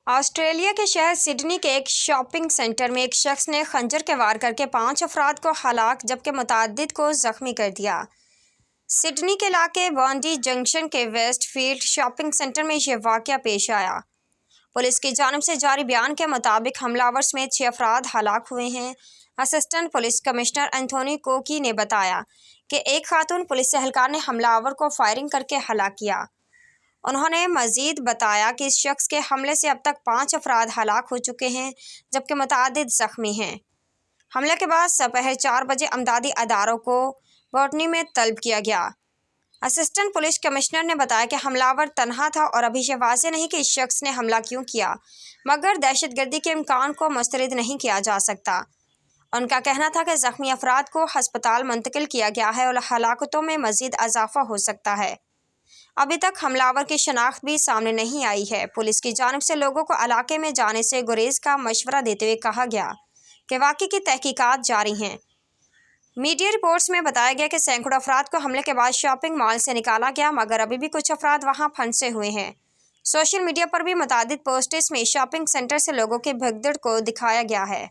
Australia کے شہر Sydney کے ایک شاپنگ سینٹر میں ایک شخص نے خنجر کے وار کر کے 5 افراد کو ہلاک جبکہ متعدد کو زخمی کر دیا۔ سڈنی کے علاقے بانڈی جنکشن کے ویسٹ فیلڈ شاپنگ سینٹر میں یہ واقعہ پیش آیا۔ پولیس کی جانب سے جاری بیان کے مطابق حملہ آور سمیت 6 افراد ہلاک ہوئے ہیں۔ اسسٹنٹ پولیس کمشنر اینتھونی کوکی نے بتایا کہ ایک خاتون پولیس اہلکار نے حملہ آور کو فائرنگ کر کے ہلاک کیا۔ انہوں نے مزید بتایا کہ اس شخص کے حملے سے اب تک 5 افراد ہلاک ہو چکے ہیں جبکہ متعدد زخمی ہیں۔ حملے کے بعد سپہر 4 بجے امدادی اداروں کو بوٹنی میں طلب کیا گیا۔ اسسٹنٹ پولیس کمشنر نے بتایا کہ حملہ آور تنہا تھا اور ابھی یہ واضح نہیں کہ اس شخص نے حملہ کیوں کیا، مگر دہشت گردی کے امکان کو مسترد نہیں کیا جا سکتا۔ ان کا کہنا تھا کہ زخمی افراد کو ہسپتال منتقل کیا گیا ہے اور ہلاکتوں میں مزید اضافہ ہو سکتا ہے۔ ابھی تک حملہ آور کی شناخت بھی سامنے نہیں آئی ہے۔ پولیس کی جانب سے لوگوں کو علاقے میں جانے سے گریز کا مشورہ دیتے ہوئے کہا گیا کہ واقعے کی تحقیقات جاری ہیں۔ میڈیا رپورٹس میں بتایا گیا کہ سینکڑوں افراد کو حملے کے بعد شاپنگ مال سے نکالا گیا مگر ابھی بھی کچھ افراد وہاں پھنسے ہوئے ہیں۔ سوشل میڈیا پر بھی متعدد پوسٹس میں شاپنگ سینٹر سے لوگوں کی بھگدڑ کو دکھایا گیا ہے۔